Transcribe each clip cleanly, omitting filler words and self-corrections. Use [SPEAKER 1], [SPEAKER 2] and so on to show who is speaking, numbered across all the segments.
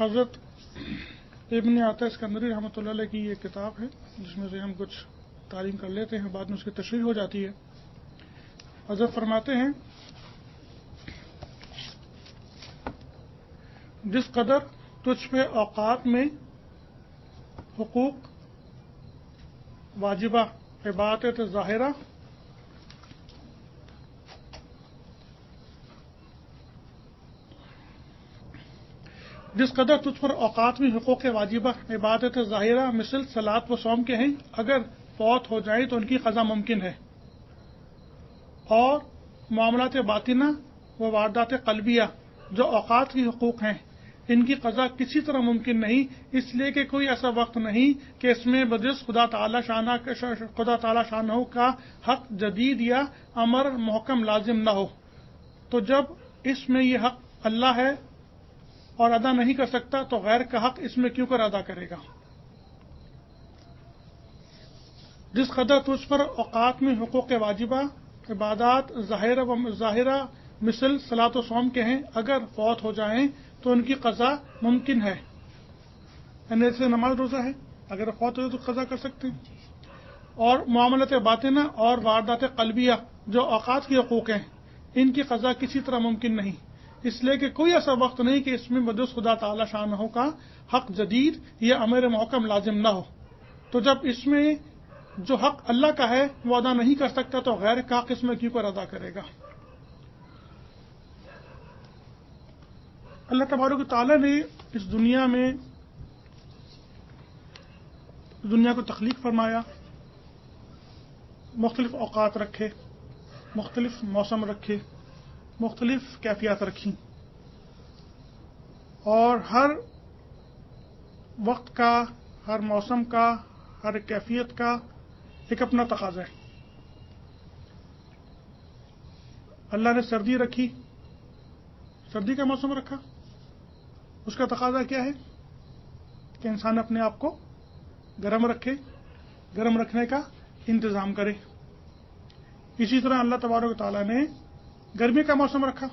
[SPEAKER 1] حضرت ابن عطیہ اسکندری رحمۃ اللہ علیہ کی یہ کتاب ہے جس میں سے ہم کچھ تعلیم کر لیتے ہیں، بعد میں اس کی تشریح ہو جاتی ہے۔ حضرت فرماتے ہیں جس قدر تجھ پہ اوقات میں حقوق واجبہ عبادت ظاہرہ جس قدر تجھ پر اوقات میں حقوق واجبہ عبادت ظاہرہ مثل صلاۃ و صوم کے ہیں، اگر فوت ہو جائیں تو ان کی قضا ممکن ہے، اور معاملات باطنہ و واردات قلبیہ جو اوقات کی حقوق ہیں ان کی قضا کسی طرح ممکن نہیں، اس لیے کہ کوئی ایسا وقت نہیں کہ اس میں بجز خدا تعالی شانہ کا حق جدید یا امر محکم لازم نہ ہو۔ تو جب اس میں یہ حق اللہ ہے اور ادا نہیں کر سکتا تو غیر کا حق اس میں کیوں کر ادا کرے گا؟ جس قدر تجھ پر اوقات میں حقوق واجبہ عبادات ظاہرہ مثل صلاۃ و صوم کے ہیں، اگر فوت ہو جائیں تو ان کی قضا ممکن ہے، یعنی جیسے نماز روزہ ہے اگر فوت ہو جائے تو قضا کر سکتے ہیں، اور معاملات باطنہ اور واردات قلبیہ جو اوقات کی حقوق ہیں ان کی قضا کسی طرح ممکن نہیں، اس لیے کہ کوئی ایسا وقت نہیں کہ اس میں بجز خدا تعالی شانہ کا حق جدید یا امر محکم لازم نہ ہو۔ تو جب اس میں جو حق اللہ کا ہے وہ ادا نہیں کر سکتا تو غیر کا حق اس میں کیوں کر ادا کرے گا؟ اللہ تبارک و تعالیٰ نے اس دنیا کو تخلیق فرمایا، مختلف اوقات رکھے، مختلف موسم رکھے، مختلف کیفیات رکھیں، اور ہر وقت کا، ہر موسم کا، ہر کیفیت کا ایک اپنا تقاضا ہے۔ اللہ نے سردی رکھی، سردی کا موسم رکھا، اس کا تقاضا کیا ہے کہ انسان اپنے آپ کو گرم رکھے، گرم رکھنے کا انتظام کرے۔ اسی طرح اللہ تبارک و تعالیٰ نے گرمی کا موسم رکھا،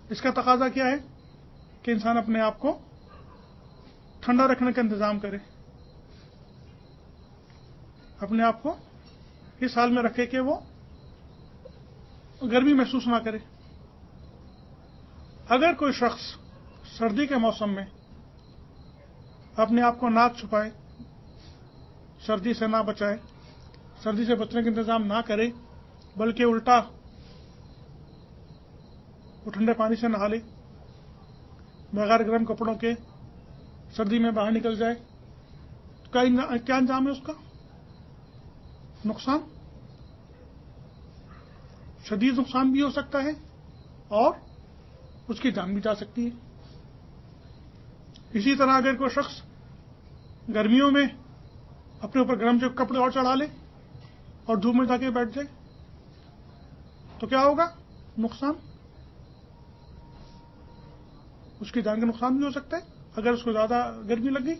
[SPEAKER 1] اس کا تقاضا کیا ہے کہ انسان اپنے آپ کو ٹھنڈا رکھنے کا انتظام کرے، اپنے آپ کو اس حال میں رکھے کہ وہ گرمی محسوس نہ کرے۔ اگر کوئی شخص سردی کے موسم میں اپنے آپ کو نہ چھپائے، سردی سے نہ بچائے، سردی سے بچنے کا انتظام نہ کرے، بلکہ الٹا وہ ٹھنڈے پانی سے نہا لے، بغیر گرم کپڑوں کے سردی میں باہر نکل جائے، تو کیا انجام ہے اس کا؟ نقصان، شدید نقصان بھی ہو سکتا ہے اور اس کی جان بھی جا سکتی ہے۔ اسی طرح اگر کوئی شخص گرمیوں میں اپنے اوپر گرم جو کپڑے اور چڑھا لے اور دھوپ میں جا کے بیٹھ جائے تو کیا ہوگا؟ نقصان، اس کی جان کا نقصان بھی ہو سکتا ہے اگر اس کو زیادہ گرمی لگ گئی۔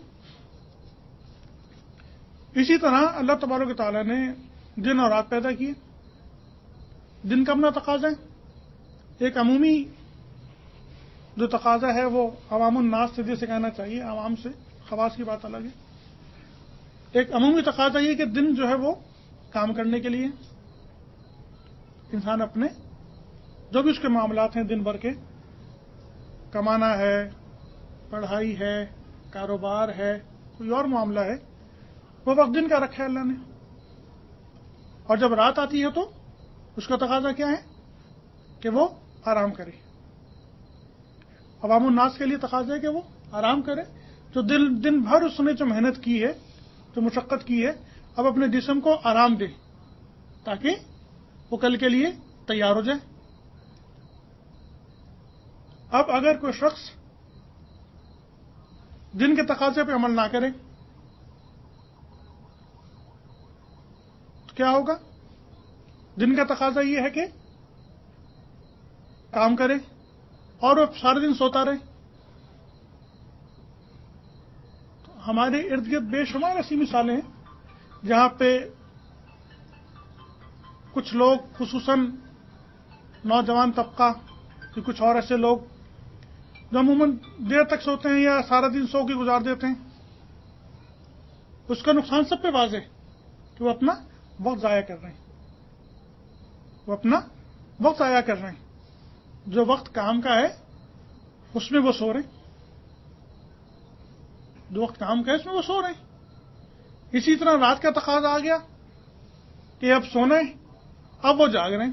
[SPEAKER 1] اسی طرح اللہ تبارک و تعالیٰ نے دن اور رات پیدا کیے، دن کا اپنا تقاضا ہے، ایک عمومی جو تقاضا ہے وہ عوام الناس سے جیسے کہنا چاہیے، عوام سے، خواص کی بات الگ ہے۔ ایک عمومی تقاضا یہ کہ دن جو ہے وہ کام کرنے کے لیے، انسان اپنے جو بھی اس کے معاملات ہیں دن بھر کے، کمانا ہے، پڑھائی ہے، کاروبار ہے، کوئی اور معاملہ ہے، وہ وقت دن کا رکھا ہے اللہ نے، اور جب رات آتی ہے تو اس کا تقاضا کیا ہے کہ وہ آرام کرے۔ عوام الناس کے لیے تقاضا ہے کہ وہ آرام کرے، جو دن بھر اس نے جو محنت کی ہے، جو مشقت کی ہے، اب اپنے جسم کو آرام دے تاکہ وہ کل کے لیے تیار ہو جائے۔ اب اگر کوئی شخص دن کے تقاضے پہ عمل نہ کرے تو کیا ہوگا؟ دن کا تقاضا یہ ہے کہ کام کرے اور وہ سارے دن سوتا رہے۔ تو ہمارے ارد گرد بے شمار ایسی مثالیں ہیں جہاں پہ کچھ لوگ، خصوصاً نوجوان طبقہ، کہ کچھ اور ایسے لوگ جو عموماً دیر تک سوتے ہیں یا سارا دن سو کے گزار دیتے ہیں، اس کا نقصان سب پہ واضح ہے کہ وہ اپنا وقت ضائع کر رہے ہیں، وہ اپنا وقت ضائع کر رہے ہیں۔ جو وقت کام کا ہے اس میں وہ سو رہے ہیں، جو وقت کام کا ہے اس میں وہ سو رہے ہیں۔ اسی طرح رات کا تقاضا آ گیا کہ اب سونا ہے، اب وہ جاگ رہے ہیں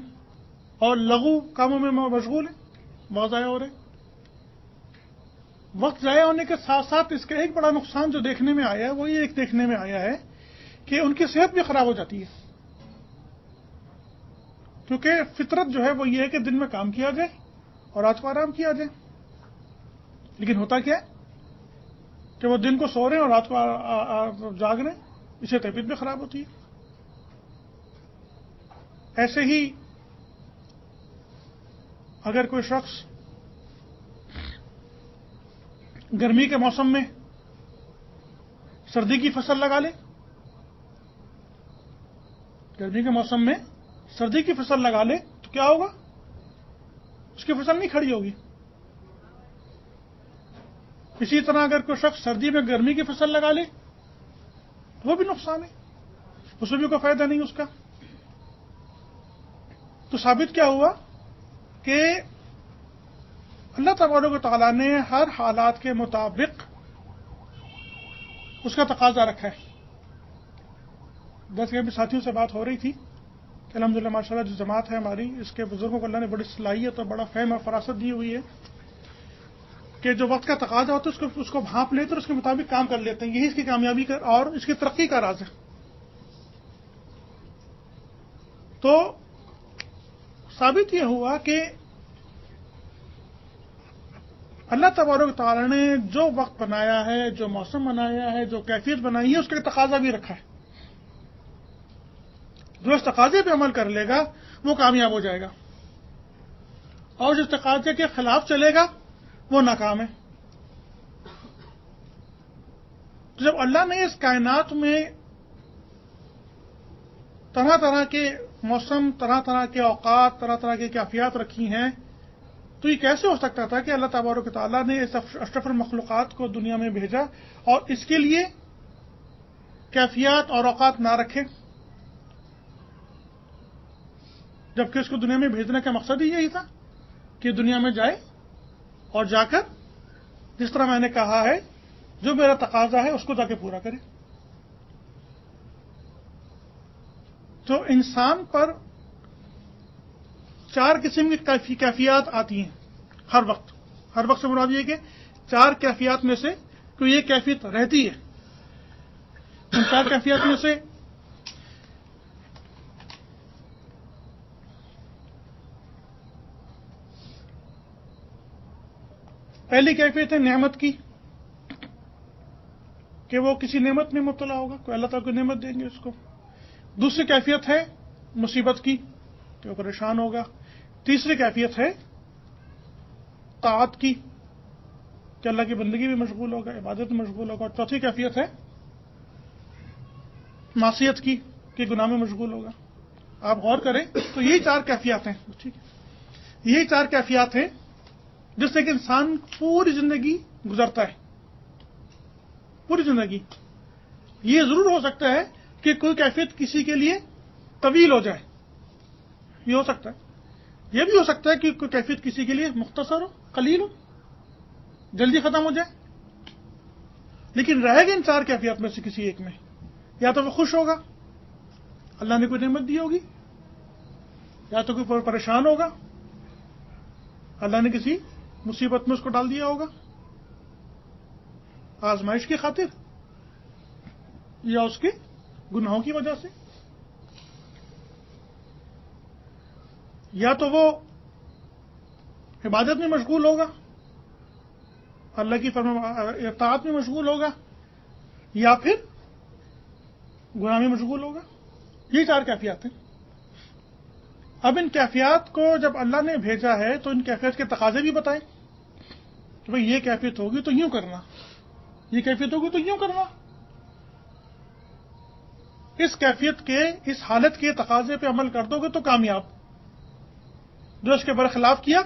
[SPEAKER 1] اور لغو کاموں میں مشغول ہیں، وقت ضائع ہو رہے ہیں۔ وقت ضائع ہونے کے ساتھ ساتھ اس کا ایک بڑا نقصان جو دیکھنے میں آیا ہے وہ یہ ایک دیکھنے میں آیا ہے کہ ان کی صحت بھی خراب ہو جاتی ہے، کیونکہ فطرت جو ہے وہ یہ ہے کہ دن میں کام کیا جائے اور رات کو آرام کیا جائے، لیکن ہوتا کیا ہے کہ وہ دن کو سو رہے ہیں اور رات کو جاگ رہے ہیں، اس سے طبیعت بھی خراب ہوتی ہے۔ ایسے ہی اگر کوئی شخص گرمی کے موسم میں سردی کی فصل لگا لے، گرمی کے موسم میں سردی کی فصل لگا لے تو کیا ہوگا؟ اس کی فصل نہیں کھڑی ہوگی۔ اسی طرح اگر کوئی شخص سردی میں گرمی کی فصل لگا لے تو وہ بھی نقصان ہے، اس میں بھی کوئی فائدہ نہیں اس کا۔ تو ثابت کیا ہوا کہ اللہ تبارک و تعالیٰ نے ہر حالات کے مطابق اس کا تقاضا رکھا ہے۔ جیسے ابھی ساتھیوں سے بات ہو رہی تھی کہ الحمدللہ ماشاءاللہ جو جماعت ہے ہماری، اس کے بزرگوں کو اللہ نے بڑی صلاحیت اور بڑا فہم اور فراست دی ہوئی ہے کہ جو وقت کا تقاضا ہوتا ہے اس کو بھانپ لیتے اور اس کے مطابق کام کر لیتے ہیں۔ یہی اس کی کامیابی کا اور اس کی ترقی کا راز ہے۔ تو ثابت یہ ہوا کہ اللہ تبارک و تعالیٰ نے جو وقت بنایا ہے، جو موسم بنایا ہے، جو کیفیت بنائی ہے، اس کا تقاضا بھی رکھا ہے۔ جو اس تقاضے پہ عمل کر لے گا وہ کامیاب ہو جائے گا، اور جس تقاضے کے خلاف چلے گا وہ ناکام ہے۔ تو جب اللہ نے اس کائنات میں طرح طرح کے موسم، طرح طرح کے اوقات، طرح طرح کی کیفیات رکھی ہیں، تو یہ کیسے ہو سکتا تھا کہ اللہ تبارک و تعالیٰ نے اس اشرف المخلوقات کو دنیا میں بھیجا اور اس کے لیے کیفیات اور اوقات نہ رکھے، جبکہ اس کو دنیا میں بھیجنے کا مقصد ہی یہی تھا کہ دنیا میں جائے اور جا کر جس طرح میں نے کہا ہے جو میرا تقاضا ہے اس کو جا کے پورا کرے۔ تو انسان پر 4 قسم کی کیفیات آتی ہیں ہر وقت سے مراد یہ کہ 4 کیفیات میں سے کوئی ایک کیفیت رہتی ہے۔ ان 4 کیفیات میں سے پہلی کیفیت ہے نعمت کی، کہ وہ کسی نعمت میں مبتلا ہوگا، کوئی اللہ تعالیٰ کو نعمت دیں گے اس کو۔ دوسری کیفیت ہے مصیبت کی، کہ وہ پریشان ہوگا۔ تیسری کیفیت ہے طاعت کی، کہ اللہ کی بندگی میں مشغول ہوگا، عبادت میں مشغول ہوگا۔ اور چوتھی کیفیت ہے معصیت کی، کہ گناہ میں مشغول ہوگا۔ آپ غور کریں تو یہی 4 کیفیات ہیں، ٹھیک ہے، یہی 4 کیفیات ہیں جس سے کہ انسان پوری زندگی گزرتا ہے، پوری زندگی۔ یہ ضرور ہو سکتا ہے کہ کوئی کیفیت کسی کے لیے طویل ہو جائے، یہ ہو سکتا ہے۔ یہ بھی ہو سکتا ہے کہ کوئی کیفیت کسی کے لیے مختصر ہو، قلیل ہو، جلدی ختم ہو جائے۔ لیکن رہے گا ان 4 کیفیات میں سے کسی ایک میں، یا تو وہ خوش ہوگا، اللہ نے کوئی نعمت دی ہوگی، یا تو کوئی پریشان ہوگا، اللہ نے کسی مصیبت میں اس کو ڈال دیا ہوگا آزمائش کی خاطر، یا اس کے گناہوں کی وجہ سے، یا تو وہ عبادت میں مشغول ہوگا، اللہ کی اطاعت میں مشغول ہوگا، یا پھر گناہ میں مشغول ہوگا۔ یہ 4 کیفیات ہیں۔ اب ان کیفیات کو جب اللہ نے بھیجا ہے تو ان کیفیت کے تقاضے بھی بتائے کہ بھئی یہ کیفیت ہوگی تو یوں کرنا، یہ کیفیت ہوگی تو یوں کرنا۔ اس کیفیت کے، اس حالت کے تقاضے پہ عمل کر دو گے تو کامیاب، جو اس کے برخلاف کیا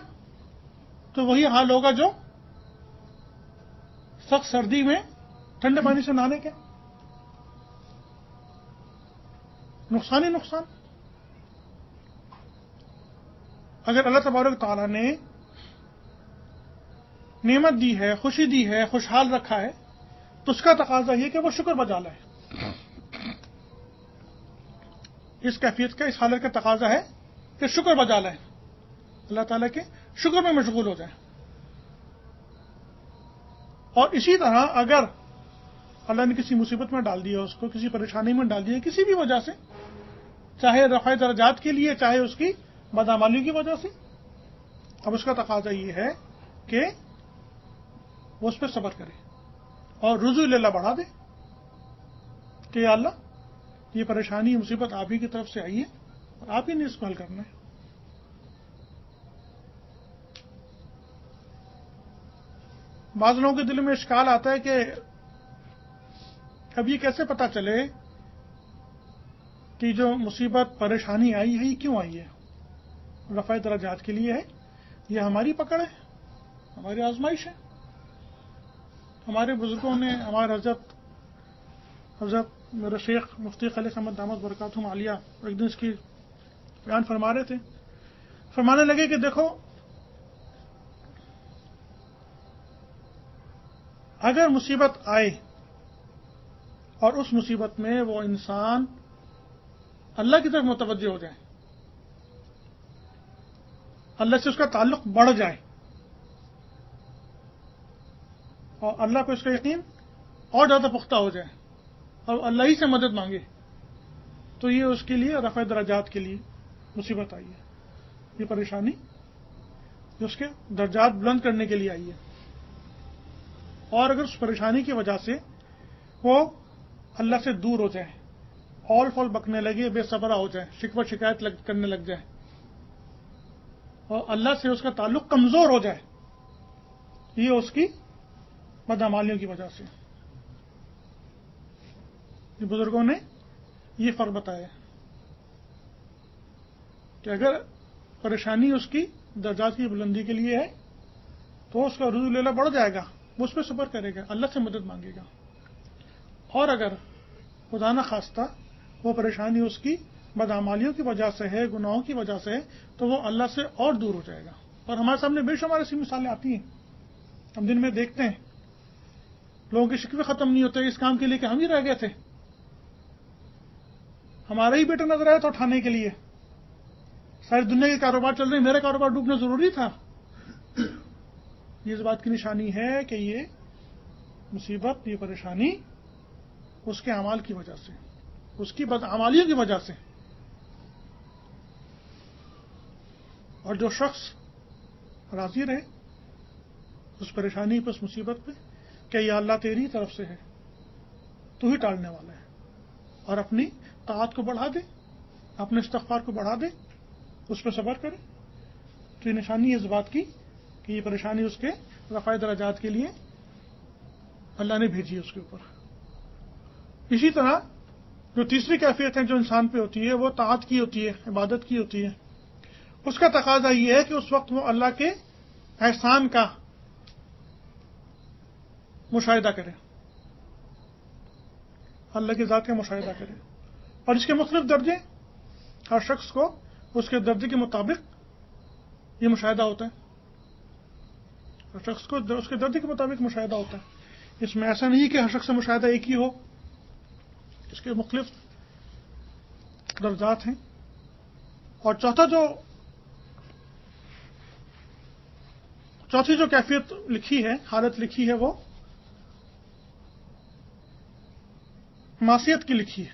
[SPEAKER 1] تو وہی حال ہوگا جو سخت سردی میں ٹھنڈے پانی سے نہانے کے نقصان ہی نقصان. اگر اللہ تبارک و تعالیٰ نے نعمت دی ہے، خوشی دی ہے، خوشحال رکھا ہے، تو اس کا تقاضا یہ کہ وہ شکر بجا لائے. اس کیفیت کا، اس حالت کا تقاضا ہے کہ شکر بجا لائے، اللہ تعالیٰ کے شکر میں مشغول ہو جائیں. اور اسی طرح اگر اللہ نے کسی مصیبت میں ڈال دیا، اس کو کسی پریشانی میں ڈال دیا کسی بھی وجہ سے، چاہے رفع درجات کے لیے، چاہے اس کی بدعمالی کی وجہ سے، اب اس کا تقاضا یہ ہے کہ وہ اس پہ صبر کرے اور رجوع اللہ بڑھا دے کہ یا اللہ یہ پریشانی، مصیبت آپ ہی کی طرف سے آئی ہے اور آپ ہی نے اس کو حل کرنا ہے. بعض لوگوں کے دل میں اشکال آتا ہے کہ اب یہ کیسے پتا چلے کہ جو مصیبت پریشانی آئی ہے یہ کیوں آئی ہے؟ رفع درجات کے لیے ہے، یہ ہماری پکڑ ہے، ہماری آزمائش ہے. ہمارے بزرگوں نے، ہمارے حضرت میرے شیخ مفتی خلیق احمد دامت برکاتہم عالیہ ایک دن اس کی بیان فرما رہے تھے. فرمانے لگے کہ دیکھو، اگر مصیبت آئے اور اس مصیبت میں وہ انسان اللہ کی طرف متوجہ ہو جائے، اللہ سے اس کا تعلق بڑھ جائے اور اللہ کو اس کا یقین اور زیادہ پختہ ہو جائے اور اللہ ہی سے مدد مانگے، تو یہ اس کے لیے رفع درجات کے لیے مصیبت آئی ہے. یہ پریشانی جو اس کے درجات بلند کرنے کے لیے آئی ہے. اور اگر اس پریشانی کی وجہ سے وہ اللہ سے دور ہو جائے، اول فول بکنے لگے، بے صبرا ہو جائے، شکوہ شکایت کرنے لگ جائے اور اللہ سے اس کا تعلق کمزور ہو جائے، یہ اس کی بدعمالیوں کی وجہ سے. یہ بزرگوں نے یہ فرق بتایا کہ اگر پریشانی اس کی درجات کی بلندی کے لیے ہے تو اس کا رجوع اللہ بڑھ جائے گا، وہ اس پہ صبر کرے گا، اللہ سے مدد مانگے گا. اور اگر خدا نہ خواستہ وہ پریشانی اس کی بدعمالیوں کی وجہ سے ہے، گناہوں کی وجہ سے ہے، تو وہ اللہ سے اور دور ہو جائے گا. اور ہمارے سامنے بے شمار ایسی مثالیں آتی ہیں، ہم دن میں دیکھتے ہیں لوگوں کے شکوے ختم نہیں ہوتے اس کام کے لیے کہ ہم ہی رہ گئے تھے، ہمارا ہی بیٹا نظر آیا تھا اٹھانے کے لیے، ساری دنیا کے کاروبار چل رہے ہیں، میرا کاروبار ڈوبنا ضروری تھا. یہ اس بات کی نشانی ہے کہ یہ مصیبت، یہ پریشانی اس کے اعمال کی وجہ سے، اس کی بدعمالیوں کی وجہ سے. اور جو شخص راضی رہے اس پریشانی پہ، اس مصیبت پہ کہ یا اللہ تیری طرف سے ہے، تو ہی ٹالنے والا ہے، اور اپنی طاعت کو بڑھا دے، اپنے استغفار کو بڑھا دے، اس پہ صبر کرے، تو یہ نشانی ہے اس بات کی کہ یہ پریشانی اس کے رفع درجات کے لیے اللہ نے بھیجی ہے اس کے اوپر. اسی طرح جو تیسری کیفیت ہے جو انسان پہ ہوتی ہے وہ طاعت کی ہوتی ہے، عبادت کی ہوتی ہے. اس کا تقاضا یہ ہے کہ اس وقت وہ اللہ کے احسان کا مشاہدہ کرے، اللہ کی ذات کا مشاہدہ کرے. اور اس کے مختلف درجے، ہر شخص کو اس کے درجے کے مطابق یہ مشاہدہ ہوتا ہے، ہر شخص کو اس کے درجے کے مطابق مشاہدہ ہوتا ہے. اس میں ایسا نہیں کہ ہر شخص سے مشاہدہ ایک ہی ہو، اس کے مختلف درجات ہیں. اور چوتھی جو کیفیت لکھی ہے، حالت لکھی ہے، وہ معصیت کی لکھی ہے،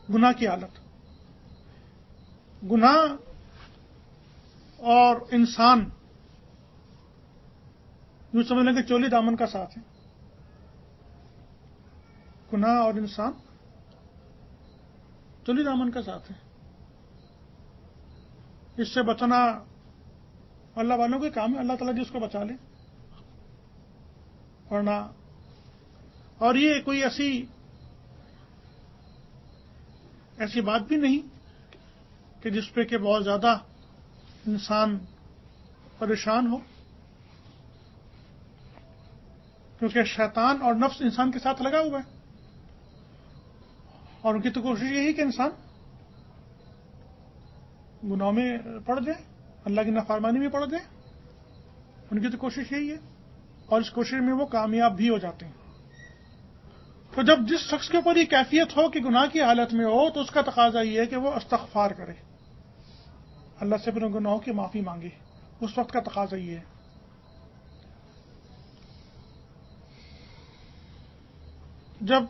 [SPEAKER 1] گناہ کی حالت. گناہ اور انسان یوں سمجھ لیں کہ چولی دامن کا ساتھ ہے. گناہ اور انسان چولی دامن کا ساتھ ہے. اس سے بچنا اللہ والوں کے کام ہے، اللہ تعالیٰ جی اس کو بچا لے. ورنہ اور یہ کوئی ایسی بات بھی نہیں کہ جس پہ کہ بہت زیادہ انسان پریشان ہو. کیونکہ شیطان اور نفس انسان کے ساتھ لگا ہوا ہے، اور ان کی تو کوشش یہی کہ انسان گناہ میں پڑ جائے، اللہ کی نافرمانی میں پڑ جائے. ان کی تو کوشش یہی ہے، اور اس کوشش میں وہ کامیاب بھی ہو جاتے ہیں. تو جب جس شخص کے اوپر یہ کیفیت ہو کہ گناہ کی حالت میں ہو، تو اس کا تقاضا یہ ہے کہ وہ استغفار کرے، اللہ سے اپنے گناہوں کی معافی مانگے. اس وقت کا تقاضا یہ ہے. جب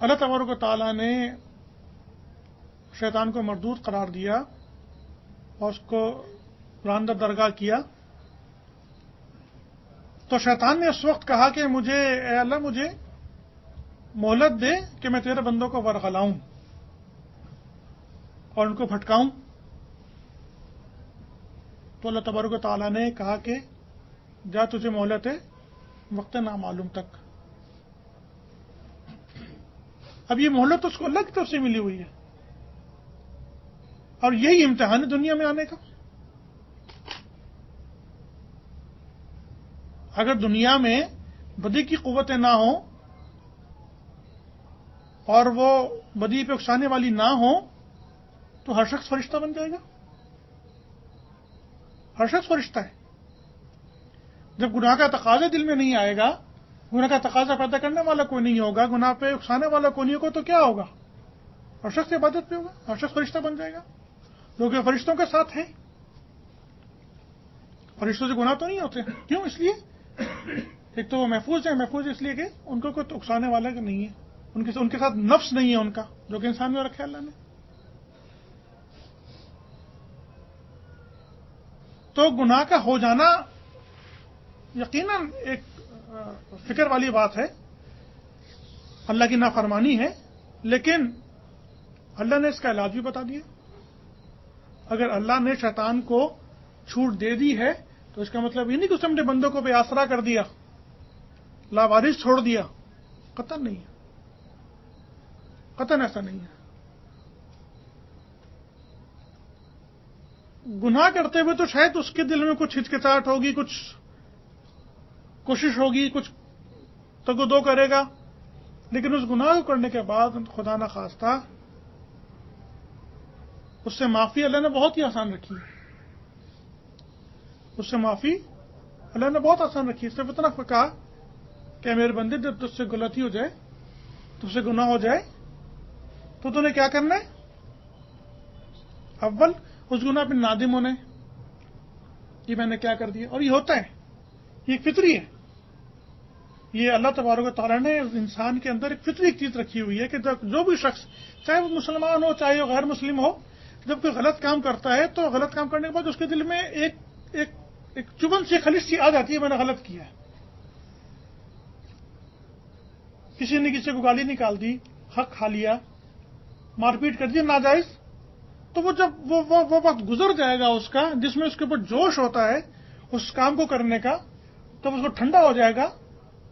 [SPEAKER 1] اللہ تبارک و تعالیٰ نے شیطان کو مردود قرار دیا اور اس کو راندہ درگاہ کیا، تو شیطان نے اس وقت کہا کہ اے اللہ مجھے مہلت دے کہ میں تیرے بندوں کو ورغلاؤں اور ان کو بھٹکاؤں. تو اللہ تبارک و تعالیٰ نے کہا کہ جا تجھے مہلت ہے وقت نامعلوم تک. اب یہ مہلت اس کو اللہ کی طرف سے ملی ہوئی ہے، اور یہی امتحان ہے دنیا میں آنے کا. اگر دنیا میں بدی کی قوتیں نہ ہوں اور وہ بدی پہ اکسانے والی نہ ہوں تو ہر شخص فرشتہ بن جائے گا. ہر شخص فرشتہ ہے. جب گناہ کا تقاضا دل میں نہیں آئے گا، گناہ کا تقاضا پیدا کرنے والا کوئی نہیں ہوگا، گناہ پہ اکسانے والا کوئی نہیں ہوگا، تو کیا ہوگا؟ ہر شخص عبادت پہ ہوگا، ہر شخص فرشتہ بن جائے گا، کیونکہ فرشتوں کے ساتھ ہیں. فرشتوں سے گناہ تو نہیں ہوتے. کیوں؟ اس لیے ایک تو وہ محفوظ اس لیے کہ ان کو کوئی اکسانے والا نہیں ہے، ان کے ساتھ نفس نہیں ہے ان کا، جو کہ انسان میں رکھا اللہ نے. تو گناہ کا ہو جانا یقیناً ایک فکر والی بات ہے، اللہ کی نافرمانی ہے، لیکن اللہ نے اس کا علاج بھی بتا دیا. اگر اللہ نے شیطان کو چھوٹ دے دی ہے تو اس کا مطلب یہ نہیں کہ اس نے اپنے بندوں کو بے آسرا کر دیا، لاوارث چھوڑ دیا. قطعاً نہیں ہے، قطعاً ایسا نہیں ہے. گناہ کرتے ہوئے تو شاید اس کے دل میں کچھ ہچکچاہٹ ہوگی، کچھ کوشش ہوگی، کچھ تگ و دو کرے گا، لیکن اس گناہ کو کرنے کے بعد خدا نہ خواستہ اس سے معافی اللہ نے بہت ہی آسان رکھی ہے. اس سے معافی اللہ نے بہت آسان رکھی ہے. صرف اتنا کہا کہ میرے بندے جب تجھ سے غلطی ہو جائے، تجھ سے گناہ ہو جائے، تو تُو نے کیا کرنا ہے؟ اول اس گناہ پہ نادم ہونے، یہ میں نے کیا کر دیا. اور یہ ہوتا ہے، یہ ایک فطری ہے. یہ اللہ تبارک و تعالیٰ نے انسان کے اندر ایک فطری چیز رکھی ہوئی ہے کہ جو بھی شخص، چاہے وہ مسلمان ہو چاہے وہ غیر مسلم ہو، جب کوئی غلط کام کرتا ہے تو غلط کام کرنے کے بعد اس کے دل میں ایک چبھن سی خلش سی آ جاتی ہے، میں نے غلط کیا ہے. کسی نے کسی کو گالی نکال دی، حق کھا لیا، مار پیٹ کر دی ناجائز، تو وہ جب وہ وقت گزر جائے گا اس کا جس میں اس کے اوپر جوش ہوتا ہے اس کام کو کرنے کا، تب اس کو ٹھنڈا ہو جائے گا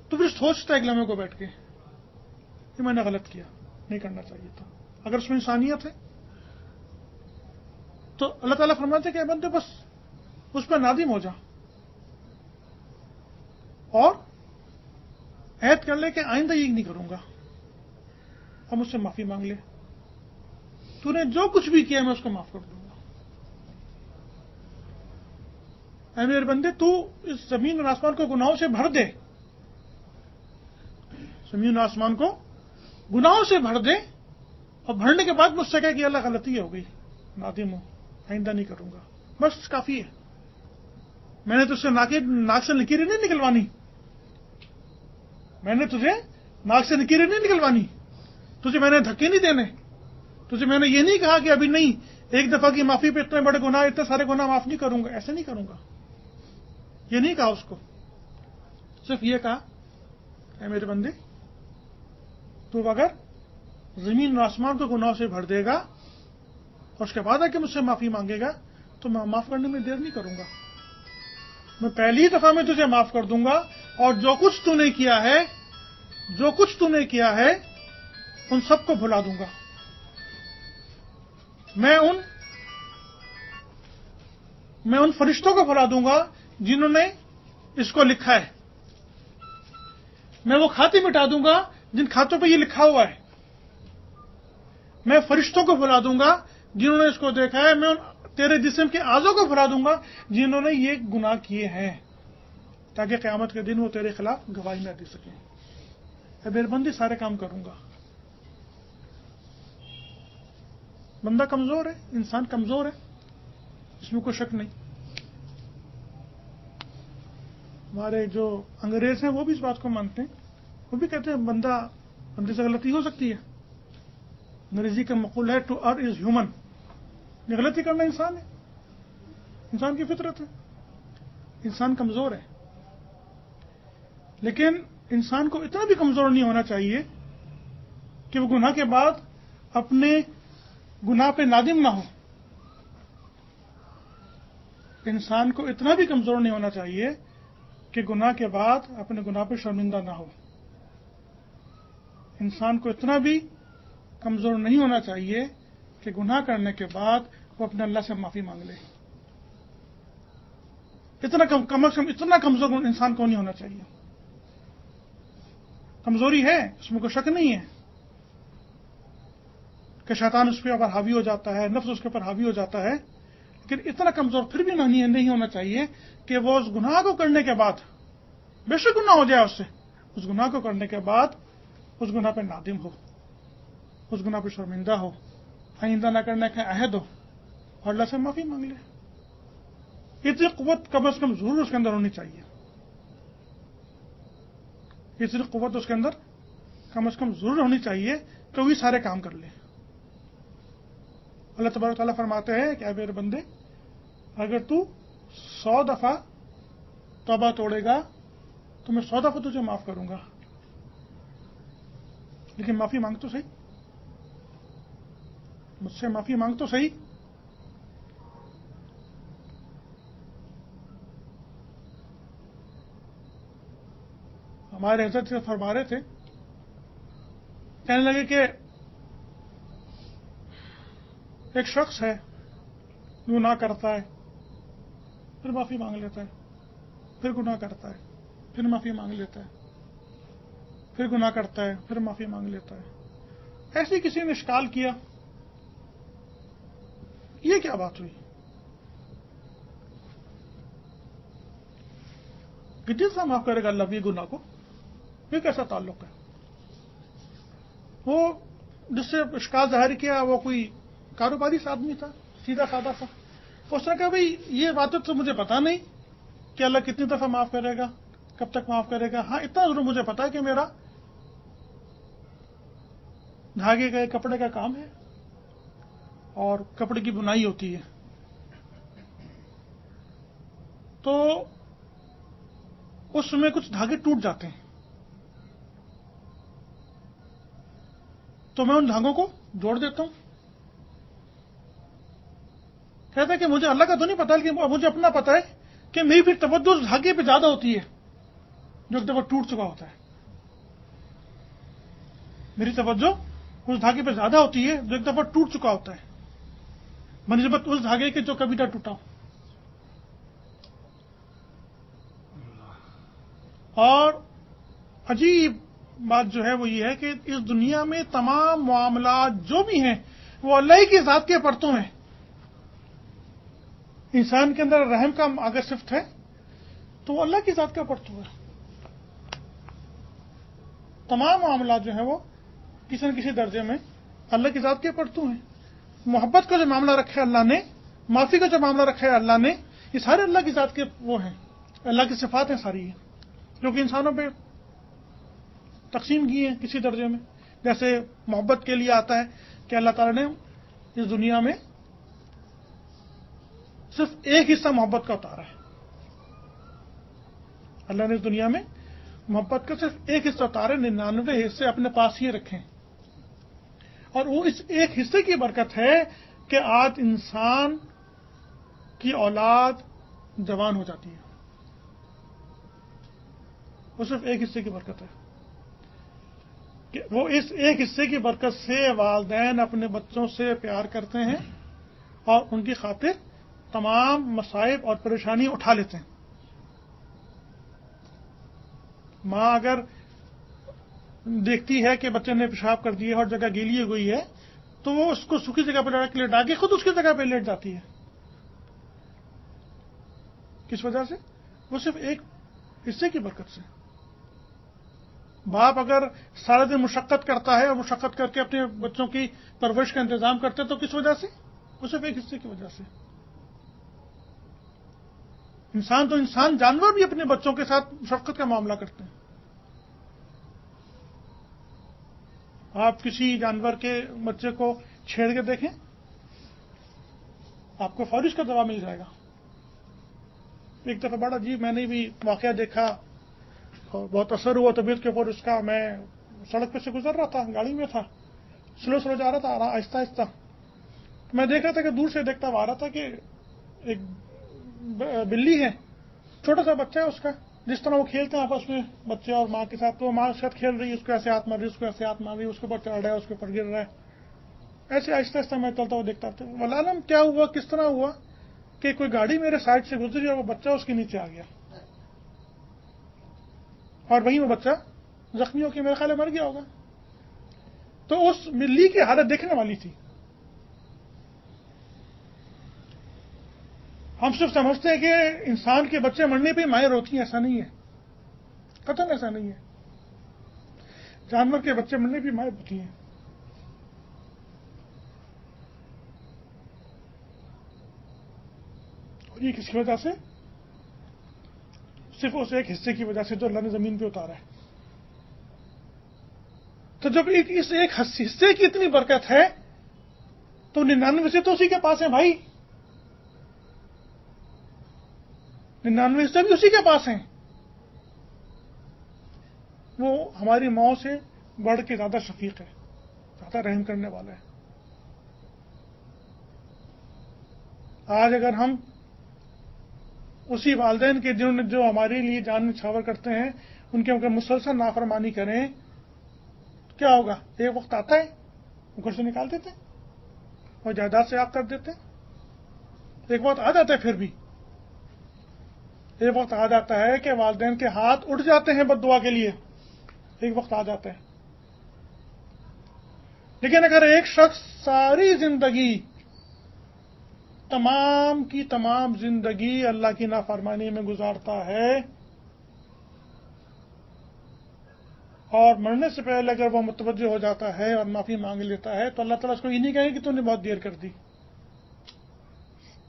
[SPEAKER 1] تو پھر سوچتا ہے ایک لمحے کو بیٹھ کے کہ میں نے غلط کیا، نہیں کرنا چاہیے تھا. اگر اس میں انسانیت ہے تو اللہ تعالیٰ فرماتے کہ اے بندے بس اس پر نادم ہو جا اور عہد کر لے کہ آئندہ یہ نہیں کروں گا، اور مجھ سے معافی مانگ لے. تو نے جو کچھ بھی کیا میں اس کو معاف کر دوں گا. اے میرے بندے تو اس زمین اور آسمان کو گناہوں سے بھر دے، زمین اور آسمان کو گناہوں سے بھر دے، اور بھرنے کے بعد مجھ سے کہے کہ اللہ غلطی ہو گئی، نادم ہوں، آئندہ نہیں کروں گا. بس کافی ہے. میں نے تجھ سے ناک سے لکیریں نہیں نکلوانی، میں نے تجھے ناک سے لکیریں نہیں نکلوانی، تجھے میں نے دھکے نہیں دینے، تجھے میں نے یہ نہیں کہا کہ ابھی نہیں، ایک دفعہ کی معافی پہ اتنے بڑے گناہ، اتنے سارے گناہ معاف نہیں کروں گا، ایسے نہیں کروں گا. یہ نہیں کہا اس کو، صرف یہ کہا اے میرے بندے تو اگر زمین اور آسمان کو گناہوں سے بھر دے گا اور اس کے بعد کہ مجھ سے معافی مانگے گا تو میں معاف کرنے میں دیر نہیں کروں گا. میں پہلی دفعہ میں تجھے معاف کر دوں گا، اور جو کچھ تو نے کیا ہے ان سب کو بھلا دوں گا. میں ان فرشتوں کو بھلا دوں گا جنہوں نے اس کو لکھا ہے. میں وہ کھاتے مٹا دوں گا جن کھاتوں پہ یہ لکھا ہوا ہے. میں فرشتوں کو بلا دوں گا جنہوں نے اس کو دیکھا ہے. میں تیرے جسم کے اعضوں کو بلا دوں گا جنہوں نے یہ گناہ کیے ہیں، تاکہ قیامت کے دن وہ تیرے خلاف گواہی نہ دے سکیں. میرے بندے سارے کام کروں گا. بندہ کمزور ہے، انسان کمزور ہے، اس میں کوئی شک نہیں. ہمارے جو انگریز ہیں وہ بھی اس بات کو مانتے ہیں. وہ بھی کہتے ہیں بندے سے غلطی ہو سکتی ہے. انگریزی کا مقول ہے ٹو ار از ہیومن. یہ غلطی کرنا انسان ہے، انسان کی فطرت ہے. انسان کمزور ہے، لیکن انسان کو اتنا بھی کمزور نہیں ہونا چاہیے کہ وہ گناہ کے بعد اپنے گناہ پہ نادم نہ ہو. انسان کو اتنا بھی کمزور نہیں ہونا چاہیے کہ گناہ کے بعد اپنے گناہ پہ شرمندہ نہ ہو. انسان کو اتنا بھی کمزور نہیں ہونا چاہیے کہ گناہ کرنے کے بعد وہ اپنے اللہ سے معافی مانگ لے. کم از کم اتنا کمزور انسان کو نہیں ہونا چاہیے. کمزوری ہے، اس میں کوئی شک نہیں ہے کہ شیطان اس پہ اوپر حاوی ہو جاتا ہے، نفس اس کے اوپر حاوی ہو جاتا ہے، لیکن اتنا کمزور پھر بھی نہیں ہونا چاہیے کہ وہ اس گناہ کو کرنے کے بعد، بے شک گناہ ہو جائے اس سے، اس گناہ کو کرنے کے بعد اس گناہ پہ نادم ہو، اس گناہ پہ شرمندہ ہو، آئندہ نہ کرنے کا عہد ہو اور اللہ سے معافی مانگ لے. اتنی قوت کم از کم ضرور اس کے اندر ہونی چاہیے. اتنی قوت اس کے اندر کم از کم ضرور ہونی چاہیے کہ وہ سارے کام کر لے. اللہ تبارک و تعالیٰ فرماتے ہیں کہ اے میرے بندے، اگر تو 100 دفعہ توبہ توڑے گا تو میں 100 دفعہ تجھے معاف کروں گا، لیکن معافی مانگ تو صحیح، مجھ سے معافی مانگ تو صحیح. ہمارے حضرت سے فرما رہے تھے، کہنے لگے کہ ایک شخص ہے، گناہ کرتا ہے، پھر معافی مانگ لیتا ہے، پھر گناہ کرتا ہے، پھر معافی مانگ لیتا ہے، پھر گناہ کرتا ہے، پھر معافی مانگ لیتا ہے. ایسی کسی نے اشکال کیا، یہ کیا بات ہوئی؟ کتنی دفعہ معاف کرے گا اللہ بھی گناہ کو؟ یہ کیسا تعلق ہے؟ وہ جس سے اشکال ظاہر کیا وہ کوئی کاروباری آدمی تھا، سیدھا سادہ تھا. اس نے کہا بھائی یہ باتیں تو مجھے پتا نہیں کہ اللہ کتنی دفعہ معاف کرے گا، کب تک معاف کرے گا. ہاں اتنا ضرور مجھے پتا ہے کہ میرا دھاگے کا کپڑے کا کام ہے اور کپڑے کی بنائی ہوتی ہے، تو اس میں کچھ دھاگے ٹوٹ جاتے ہیں، تو میں ان دھاگوں کو جوڑ دیتا ہوں. کہتا ہے کہ مجھے اللہ کا تو نہیں پتا، لیکن مجھے اپنا پتا ہے کہ میری پھر توجہ اس دھاگے پہ زیادہ ہوتی ہے جو ایک دفعہ ٹوٹ چکا ہوتا ہے. میری توجہ اس دھاگے پہ زیادہ ہوتی ہے جو ایک دفعہ ٹوٹ چکا ہوتا ہے، بنسبت اس دھاگے کے جو کبھی نہ ٹوٹا ہو. اور عجیب بات جو ہے وہ یہ ہے کہ اس دنیا میں تمام معاملات جو بھی ہیں وہ اللہ کی ذات کے پرتوں ہیں. انسان کے اندر رحم کا اگر صفت ہے تو وہ اللہ کی ذات کا پرتو ہے. تمام معاملات جو ہیں وہ کسی نہ کسی درجے میں اللہ کی ذات کے پرتو ہیں. محبت کا جو معاملہ رکھا ہے اللہ نے، معافی کا جو معاملہ رکھا ہے اللہ نے، یہ سارے اللہ کی ذات کے وہ ہیں، اللہ کی صفات ہیں ساری ہیں، جو کہ انسانوں پہ تقسیم کی ہیں کسی درجے میں. جیسے محبت کے لیے آتا ہے کہ اللہ تعالیٰ نے اس دنیا میں صرف ایک حصہ محبت کا اتارا ہے. اللہ نے اس دنیا میں محبت کا صرف ایک حصہ اتارا، 99 حصے اپنے پاس ہی رکھیں. اور وہ اس ایک حصے کی برکت ہے کہ آج انسان کی اولاد جوان ہو جاتی ہے. وہ صرف ایک حصے کی برکت ہے کہ وہ اس ایک حصے کی برکت سے والدین اپنے بچوں سے پیار کرتے ہیں اور ان کی خاطر تمام مصائب اور پریشانی اٹھا لیتے ہیں. ماں اگر دیکھتی ہے کہ بچے نے پیشاب کر دیا اور جگہ گیلی ہو گئی ہے تو وہ اس کو سوکھی جگہ پہ لیٹا کے خود اس کی جگہ پہ لیٹ جاتی ہے. کس وجہ سے؟ وہ صرف ایک حصے کی برکت سے. باپ اگر سارا دن مشقت کرتا ہے اور مشقت کر کے اپنے بچوں کی پرورش کا انتظام کرتے تو کس وجہ سے؟ وہ صرف ایک حصے کی وجہ سے. انسان تو انسان، جانور بھی اپنے بچوں کے ساتھ شفقت کا معاملہ کرتے ہیں. آپ کسی جانور کے بچے کو چھیڑ کے دیکھیں، آپ کو فوری اس کا جواب مل جائے گا. ایک دفعہ بڑا عجیب میں نے بھی واقعہ دیکھا اور بہت اثر ہوا طبیعت کے اوپر اس کا. میں سڑک پہ سے گزر رہا تھا، گاڑی میں تھا، سلو جا رہا تھا آہستہ آہستہ. میں دیکھ رہا تھا کہ دور سے دیکھتا ہوا آ رہا تھا کہ ایک بلی ہے، چھوٹا سا بچہ ہے اس کا. جس طرح وہ کھیلتے ہیں آپس میں بچے اور ماں کے ساتھ، تو ماں کے ساتھ کھیل رہی ہے، اس کو ایسے ہاتھ مار رہی ہے، اس کو ایسے ہاتھ مار رہی ہے، اس کے اوپر چڑھ رہا ہے، اس کے اوپر گر رہا ہے. ایسے آہستہ آہستہ میں چلتا ہوا دیکھتا تھا. والعالم کیا ہوا، کس طرح ہوا کہ کوئی گاڑی میرے سائڈ سے گزری اور وہ بچہ اس کے نیچے آ گیا اور وہیں وہ بچہ زخمی ہو کے میرے خیال میں مر گیا ہوگا. تو اس بلی کی حالت دیکھنے والی تھی. ہم صرف سمجھتے ہیں کہ انسان کے بچے مرنے پہ مائر ہوتی ہیں، ایسا نہیں ہے، قطعاً ایسا نہیں ہے. جانور کے بچے مرنے پہ مائر ہوتی ہیں. اور یہ کس کی وجہ سے؟ صرف اس ایک حصے کی وجہ سے جو اللہ نے زمین پہ اتارا ہے. تو جب اس ایک حصے کی اتنی برکت ہے تو 99 سے تو اسی کے پاس ہیں بھائی. 99 سے بھی اسی کے پاس ہیں. وہ ہماری ماں سے بڑھ کے زیادہ شفیق ہے، زیادہ رحم کرنے والا ہے. آج اگر ہم اسی والدین کے جنہوں نے جو ہمارے لیے جان نچھاور کرتے ہیں ان کے اگر مسلسل نافرمانی کریں تو کیا ہوگا؟ ایک وقت آتا ہے وہ گھر سے نکال دیتے ہیں اور جائیداد سے آگ کر دیتے ہیں. ایک وقت آ جاتا ہے، پھر بھی ایک وقت آ جاتا ہے کہ والدین کے ہاتھ اٹھ جاتے ہیں بد دعا کے لیے. ایک وقت آ جاتا ہے. لیکن اگر ایک شخص ساری زندگی، تمام کی تمام زندگی اللہ کی نافرمانی میں گزارتا ہے اور مرنے سے پہلے اگر وہ متوجہ ہو جاتا ہے اور معافی مانگ لیتا ہے تو اللہ تعالیٰ اس کو یہ نہیں کہے کہ تو نے بہت دیر کر دی،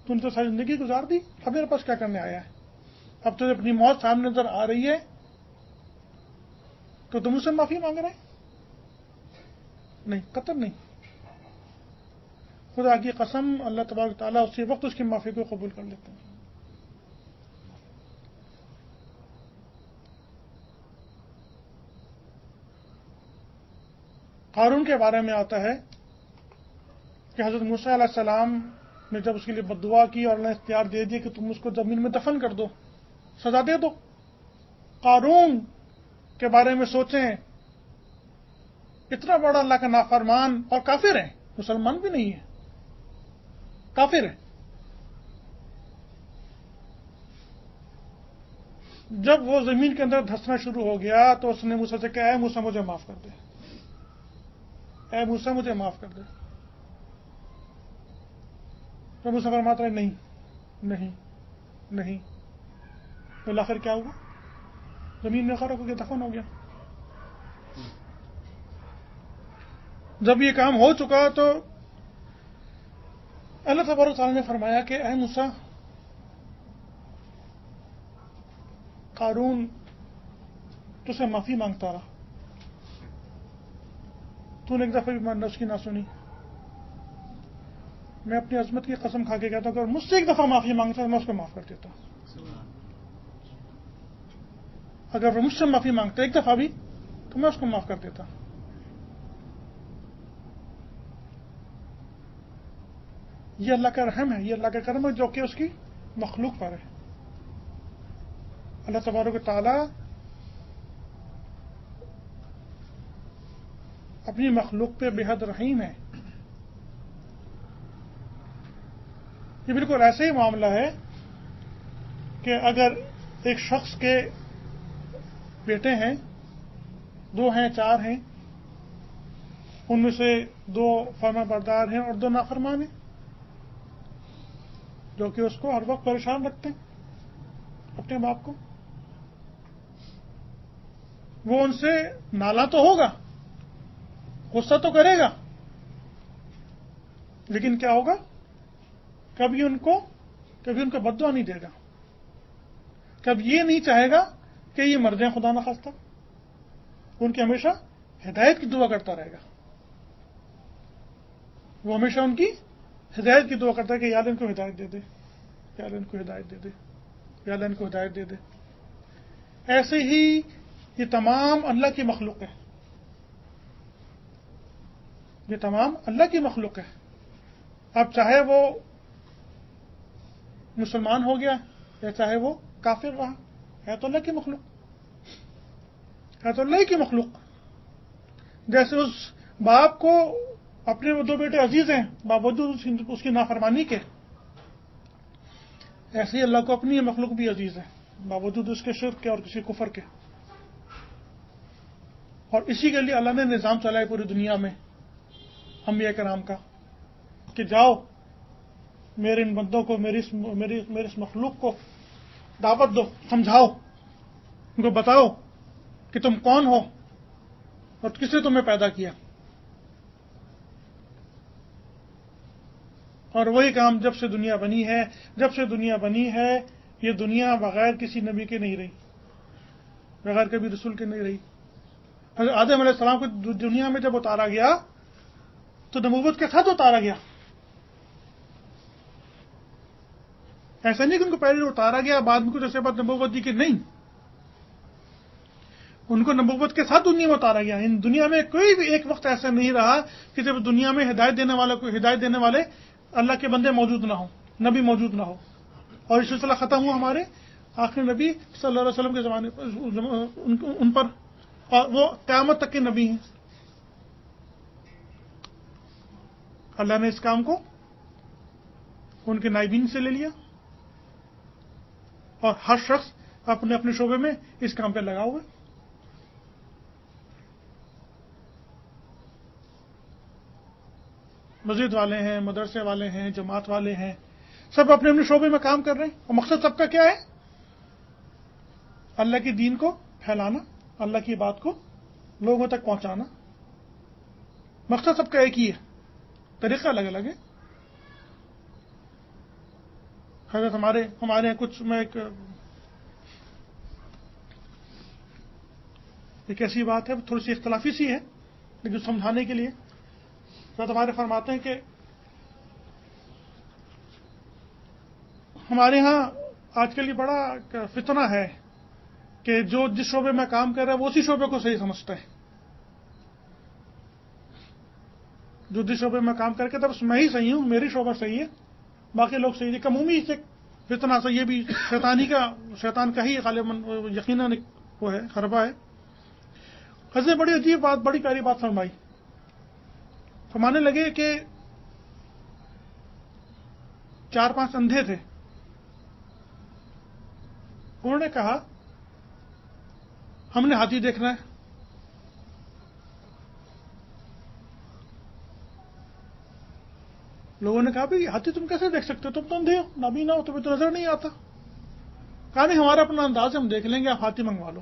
[SPEAKER 1] تو نے تو ساری زندگی گزار دی، اب میرے پاس کیا کرنے آیا ہے؟ اب تو اپنی موت سامنے نظر آ رہی ہے تو تم مجھ سے معافی مانگ رہے ہیں؟ نہیں، قطعاً نہیں. خدا کی قسم اللہ تبارک تعالیٰ اسی وقت اس کی معافی کو قبول کر لیتے ہیں. قارون کے بارے میں آتا ہے کہ حضرت موسیٰ علیہ السلام نے جب اس کے لیے بد دعا کی اور اللہ نے اختیار دے دیا کہ تم اس کو زمین میں دفن کر دو، سزا دے دو. قارون کے بارے میں سوچیں، اتنا بڑا اللہ کا نافرمان اور کافر ہے، مسلمان بھی نہیں ہے، کافر ہے. جب وہ زمین کے اندر دھسنا شروع ہو گیا تو اس نے موسیٰ سے کہا، اے موسیٰ مجھے معاف کر دے، اے موسیٰ مجھے معاف کر دے. تو موسیٰ فرماتا ہے نہیں نہیں نہیں. تو آخر کیا ہوا؟ زمین میں غرق ہو گیا، دفن ہو گیا. جب یہ کام ہو چکا تو اللہ تبارک تعالیٰ نے فرمایا کہ اے موسیٰ، قارون تو سے معافی مانگتا رہا، تو نے ایک دفعہ بھی اس کی نہ سنی. میں اپنی عظمت کی قسم کھا کے کہتا ہوں کہ اگر مجھ سے ایک دفعہ معافی مانگتا تو میں اس کو معاف کر دیتا. اگر وہ مجھ سے معافی مانگتا ایک دفعہ بھی تو میں اس کو معاف کر دیتا. یہ اللہ کا رحم ہے، یہ اللہ کا کرم ہے جو کہ اس کی مخلوق پر ہے. اللہ تبارک و تعالیٰ اپنی مخلوق پہ بے حد رحیم ہے. یہ بالکل ایسا ہی معاملہ ہے کہ اگر ایک شخص کے بیٹے ہیں 2 ہیں 4 ہیں، ان میں سے 2 فرما بردار ہیں اور 2 نافرمان ہیں، جو کہ اس کو ہر وقت پریشان رکھتے ہیں اپنے باپ کو. وہ ان سے نالا تو ہوگا، غصہ تو کرے گا، لیکن کیا ہوگا؟ کبھی ان کو بد دعا نہیں دے گا، کبھی یہ نہیں چاہے گا کہ یہ مر جائیں خدا نخواستہ. ان کی ہمیشہ ہدایت کی دعا کرتا رہے گا. وہ ہمیشہ ان کی ہدایت کی دعا کرتا ہے کہ یا اللہ ان کو ہدایت دے دے، یا اللہ ان کو ہدایت دے دے، یا اللہ ان کو ہدایت دے دے. ایسے ہی یہ تمام اللہ کی مخلوق ہے، یہ تمام اللہ کی مخلوق ہے. اب چاہے وہ مسلمان ہو گیا یا چاہے وہ کافر رہا، ہے تو اللہ کی مخلوق، ہے تو اللہ کی مخلوق. جیسے اس باپ کو اپنے وہ 2 بیٹے عزیز ہیں باوجود اس کی نافرمانی کے، ایسے ہی اللہ کو اپنی یہ مخلوق بھی عزیز ہے باوجود اس کے شرک کے اور کسی کفر کے. اور اسی کے لیے اللہ نے نظام چلایا پوری دنیا میں انبیاء کرام کا کہ جاؤ میرے ان بندوں کو، میری اس مخلوق کو دعوت دو، سمجھاؤ، ان کو بتاؤ کہ تم کون ہو اور کس نے تمہیں پیدا کیا. اور وہی کام جب سے دنیا بنی ہے یہ دنیا بغیر کسی نبی کے نہیں رہی، بغیر کبھی رسول کے نہیں رہی. حضرت آدم علیہ السلام کو دنیا میں جب اتارا گیا تو نبوت کے ساتھ اتارا گیا. ایسا نہیں کہ ان کو پہلے اتارا گیا بعد میں کچھ ایسے بات نبوت دی کہ نہیں، ان کو نبوت کے ساتھ دنیا میں اتارا گیا. ان دنیا میں کوئی بھی ایک وقت ایسا نہیں رہا کہ جب دنیا میں ہدایت دینے والے اللہ کے بندے موجود نہ ہوں، نبی موجود نہ ہو. اور یہ سلسلہ ختم ہوا ہمارے آخری نبی صلی اللہ علیہ وسلم کے زمانے پر، ان پر، اور وہ قیامت تک کے نبی ہیں. اللہ نے اس کام کو ان کے نائبین سے لے لیا اور ہر شخص اپنے اپنے شعبے میں اس کام پہ لگا ہوا ہے. مسجد والے ہیں، مدرسے والے ہیں، جماعت والے ہیں، سب اپنے اپنے شعبے میں کام کر رہے ہیں. اور مقصد سب کا کیا ہے؟ اللہ کی دین کو پھیلانا، اللہ کی بات کو لوگوں تک پہنچانا. مقصد سب کا ایک ہی ہے، طریقہ الگ الگ ہے. حضرت ہمارے یہاں کچھ، میں ایک ایسی بات ہے تھوڑی سی اختلافی سی ہے لیکن سمجھانے کے لیے. حضرت ہمارے فرماتے ہیں کہ ہمارے ہاں آج کل یہ بڑا فتنہ ہے کہ جو جس شعبے میں کام کر رہا ہے وہ اسی شعبے کو صحیح سمجھتا ہے. جو جس شعبے میں کام کر کے تب میں ہی صحیح ہوں، میری شعبہ صحیح ہے، باقی لوگ صحیح ہے. عمومی سے فتنہ سے یہ بھی شیطان کا ہی غالباً یقیناً وہ ہے، خربہ ہے. حضرت بڑی عجیب بات، بڑی پیاری بات فرمائی. فرمانے لگے کہ 4-5 اندھے تھے. انہوں نے کہا ہم نے ہاتھی دیکھنا ہے. لوگوں نے کہا بھائی ہاتھی تم کیسے دیکھ سکتے ہو، تم تو اندھے ہو، نابینا ہو، تمہیں تو نظر نہیں آتا. کہا نہیں ہمارا اپنا انداز ہے، ہم دیکھ لیں گے، آپ ہاتھی منگوا لو.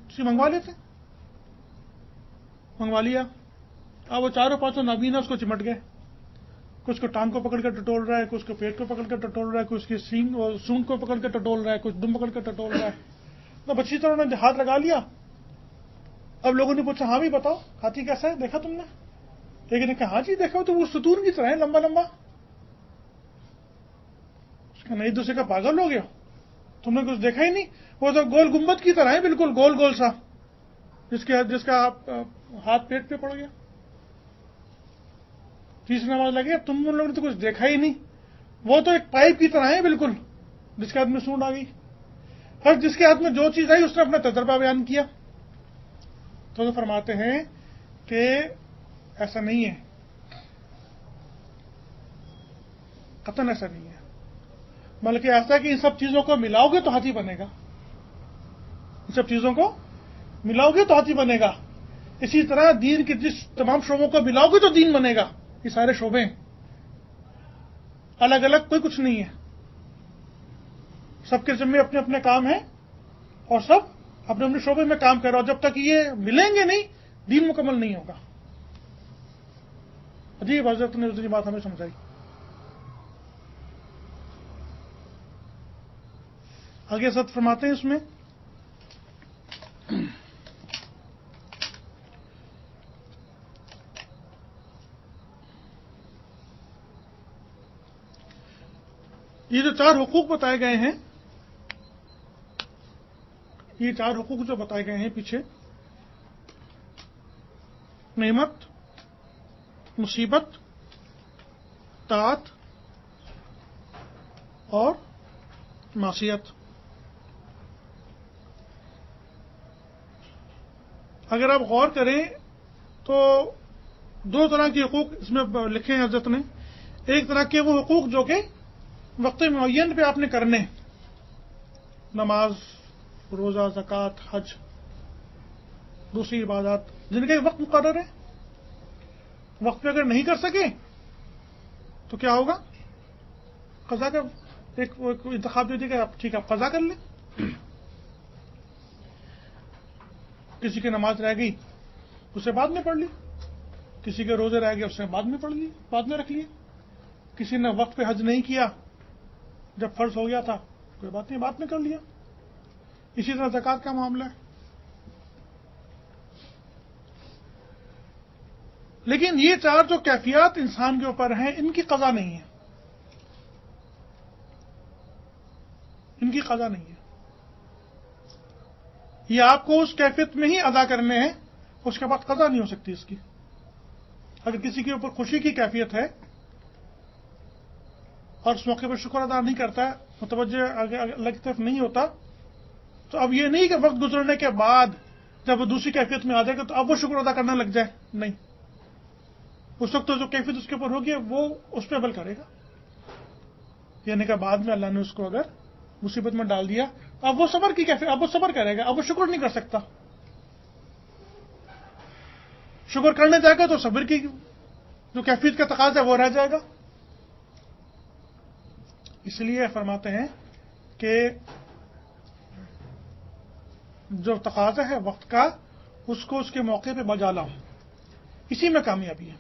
[SPEAKER 1] اسی منگوا لیتے، منگوا لیا. اب وہ 4-5 نابینا اس کو چمٹ گئے. کچھ کو ٹانگ کو پکڑ کر ٹٹول رہا ہے، کچھ کو پیٹ کو پکڑ کر ٹٹول رہا ہے، کچھ کی سونگ کو پکڑ کر ٹٹول رہا ہے، کچھ دم پکڑ کر ٹٹول رہا ہے. تو اچھی طرح انہوں نے ہاتھ لگا لیا. اب لوگوں نے پوچھا ہاں بھی بتاؤ ہاتھی کیسا ہے، دیکھا تم نے؟ لیکن نے کہا ہاں جی دیکھا، تو وہ ستون کی طرح ہے، لمبا لمبا. اس کا نہیں، دوسرے کا پاگل ہو گیا، تم نے کچھ دیکھا ہی نہیں. وہ تو گول گنبد کی طرح ہے، بالکل گول گول سا، جس کا ہاتھ پیٹ پہ پڑ گیا. تیسری نماز لگی، اب تم لوگوں نے تو کچھ دیکھا ہی نہیں، وہ تو ایک پائپ کی طرح ہے بالکل، جس کے ہاتھ میں سونڈ آ گئی. ہر جس کے ہاتھ میں جو چیز آئی اس نے اپنا تجربہ بیان کیا. تو فرماتے ہیں کہ ایسا نہیں ہے، قطعاً ایسا نہیں ہے، بلکہ ایسا کہ ان سب چیزوں کو ملاؤ گے تو ہاتھی بنے گا. ان سب چیزوں کو ملاؤ گے تو ہاتھی بنے گا. اسی طرح دین کے جس تمام شعبوں کو ملاؤ گے تو دین بنے گا. یہ سارے شعبے الگ الگ کوئی کچھ نہیں ہے. سب کے ذمے اپنے اپنے کام ہیں اور سب اپنے اپنے شعبے میں کام کر رہا ہو. جب تک یہ ملیں گے نہیں دین مکمل نہیں ہوگا. عجیب حضرت نے دوسری بات ہمیں سمجھائی. آگے حضرت فرماتے ہیں اس میں یہ جو 4 حقوق بتائے گئے ہیں، یہ 4 حقوق جو بتائے گئے ہیں پیچھے، نعمت، مصیبت، طاعت اور معصیت. اگر آپ غور کریں تو 2 طرح کے حقوق اس میں لکھے ہیں حضرت نے. ایک طرح کے وہ حقوق جو کہ وقت معین پہ آپ نے کرنے، نماز، روزہ، زکوٰۃ، حج، دوسری عبادات جن کا ایک وقت مقرر ہے. وقت پہ اگر نہیں کر سکے تو کیا ہوگا؟ قضا کا ایک انتخاب دے دے گا، ٹھیک ہے آپ قضا کر لیں. کسی کی نماز رہ گئی اسے بعد میں پڑھ لی، کسی کے روزے رہ گئے اسے بعد میں پڑھ لی، بعد میں رکھ لیے. کسی نے وقت پہ حج نہیں کیا جب فرض ہو گیا تھا، کوئی بات نہیں، بعد میں کر لیا. اسی طرح زکوٰۃ کا معاملہ ہے. لیکن یہ 4 جو کیفیات انسان کے اوپر ہیں ان کی قضا نہیں ہے، ان کی قضا نہیں ہے. یہ آپ کو اس کیفیت میں ہی ادا کرنے ہیں، اس کے بعد قضا نہیں ہو سکتی اس کی. اگر کسی کے اوپر خوشی کی کیفیت ہے اور اس موقع پر شکر ادا نہیں کرتا ہے، متوجہ اللہ کی طرف نہیں ہوتا، تو اب یہ نہیں کہ وقت گزرنے کے بعد جب وہ دوسری کیفیت میں آ جائے گا تو اب وہ شکر ادا کرنا لگ جائے. نہیں، اس وقت جو کیفیت اس کے اوپر ہوگی وہ اس پہ عمل کرے گا. یعنی کہ بعد میں اللہ نے اس کو اگر مصیبت میں ڈال دیا، اب وہ صبر کی کیفیت، اب وہ صبر کرے گا، اب وہ شکر نہیں کر سکتا. شکر کرنے جائے گا تو صبر کی جو کیفیت کا تقاضا ہے وہ رہ جائے گا. اس لیے فرماتے ہیں کہ جو تقاضا ہے وقت کا اس کو اس کے موقع پہ بجا لاؤ، اسی میں کامیابی ہے.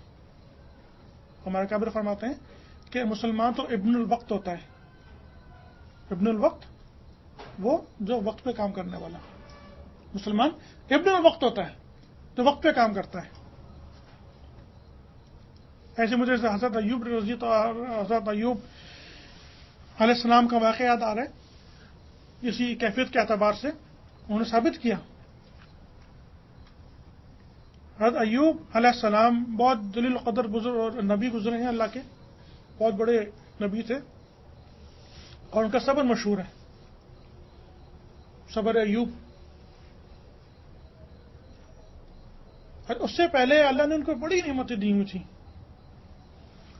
[SPEAKER 1] ہمارے کابر فرماتے ہیں کہ مسلمان تو ابن الوقت ہوتا ہے. ابن الوقت وہ جو وقت پہ کام کرنے والا. مسلمان ابن الوقت ہوتا ہے جو وقت پہ کام کرتا ہے. ایسے مجھے حضرت ایوب علیہ السلام کا واقعہ یاد آ رہا ہے. اسی کیفیت کے اعتبار سے انہوں نے ثابت کیا. حضرت ایوب علیہ السلام بہت جلیل القدر بزرگ اور نبی گزرے ہیں، اللہ کے بہت بڑے نبی تھے، اور ان کا صبر مشہور ہے، صبر ایوب. اور اس سے پہلے اللہ نے ان کو بڑی نعمتیں دی ہوئی تھیں،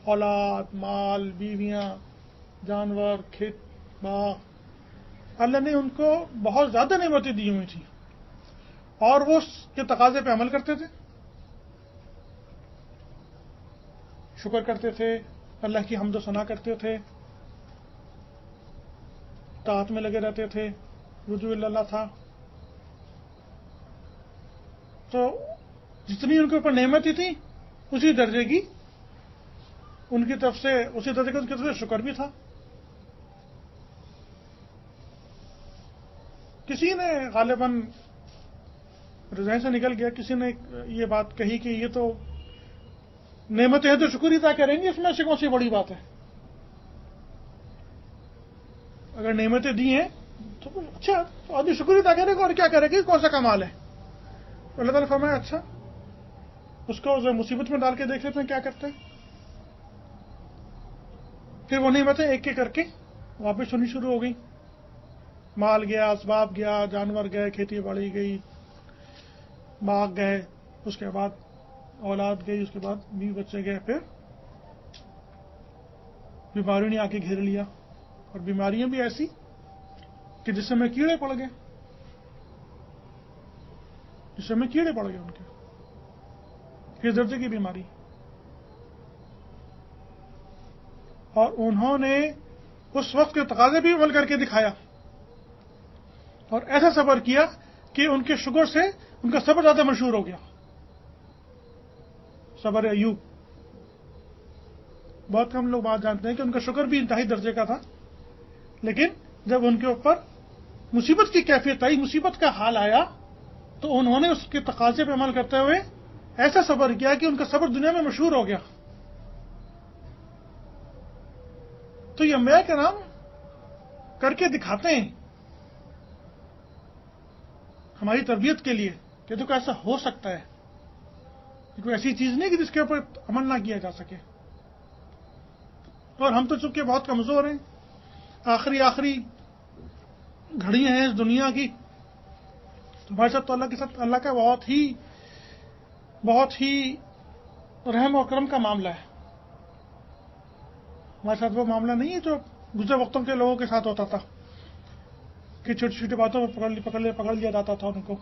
[SPEAKER 1] اولاد، مال، بیویاں، جانور، کھیت باغ. اللہ نے ان کو بہت زیادہ نعمتیں دی ہوئی تھیں اور وہ اس کے تقاضے پہ عمل کرتے تھے، شکر کرتے تھے، اللہ کی حمد و ثنا کرتے تھے، طاعت میں لگے رہتے تھے، رجوع اللہ تھا. تو جتنی ان کے اوپر نعمتیں تھیں اسی درجے کی ان کی طرف سے، اسی درجے کا ان کی طرف سے شکر بھی تھا. کسی نے غالباً ذہن سے نکل گیا، کسی نے یہ بات کہی کہ یہ تو نعمتیں ہیں تو شکر ہی ادا کریں گے، اس میں سے کون سی بڑی بات ہے؟ اگر نعمتیں دی ہیں تو اچھا، تو آدمی شکر ہی ادا کرے گا اور کیا کرے گا، کون سا کمال ہے؟ اللہ تعالیٰ فرمایا اچھا، اس کو مصیبت میں ڈال کے دیکھ لیتے ہیں کیا کرتے ہیں. پھر وہ نعمتیں ایک ایک کر کے واپس ہونی شروع ہو گئی. مال گیا، اسباب گیا، جانور گئے، کھیتی باڑی گئی، باغ گئے، اس کے بعد اولاد گئی، اس کے بعد بیوی بچے گئے، پھر بیماریوں نے آ کے گھیر لیا، اور بیماریاں بھی ایسی کہ جس میں کیڑے پڑ گئے. جس میں کیڑے پڑ گئے ان کے، کس درجے کی بیماری. اور انہوں نے اس وقت کے تقاضے بھی عمل کر کے دکھایا اور ایسا صبر کیا کہ ان کے شکر سے ان کا صبر زیادہ مشہور ہو گیا. صبر ایوب، بہت کم لوگ بات جانتے ہیں کہ ان کا شکر بھی انتہائی درجے کا تھا، لیکن جب ان کے اوپر مصیبت کی کیفیت آئی، مصیبت کا حال آیا، تو انہوں نے اس کے تقاضے پہ عمل کرتے ہوئے ایسا صبر کیا کہ ان کا صبر دنیا میں مشہور ہو گیا. تو یہ انبیاء کرام کر کے دکھاتے ہیں ہماری تربیت کے لیے کہ تو ایسا ہو سکتا ہے. کوئی ایسی چیز نہیں کہ جس کے اوپر عمل نہ کیا جا سکے. اور ہم تو چونکہ بہت کمزور ہیں، آخری گھڑیاں ہیں اس دنیا کی، تو ہمارے ساتھ تو اللہ کے ساتھ اللہ کا بہت ہی رحم اور کرم کا معاملہ ہے. ہمارے ساتھ وہ معاملہ نہیں ہے جو گزرے وقتوں کے لوگوں کے ساتھ ہوتا تھا کہ چھوٹی چھوٹی باتوں میں پکڑ لیا جاتا تھا ان کو.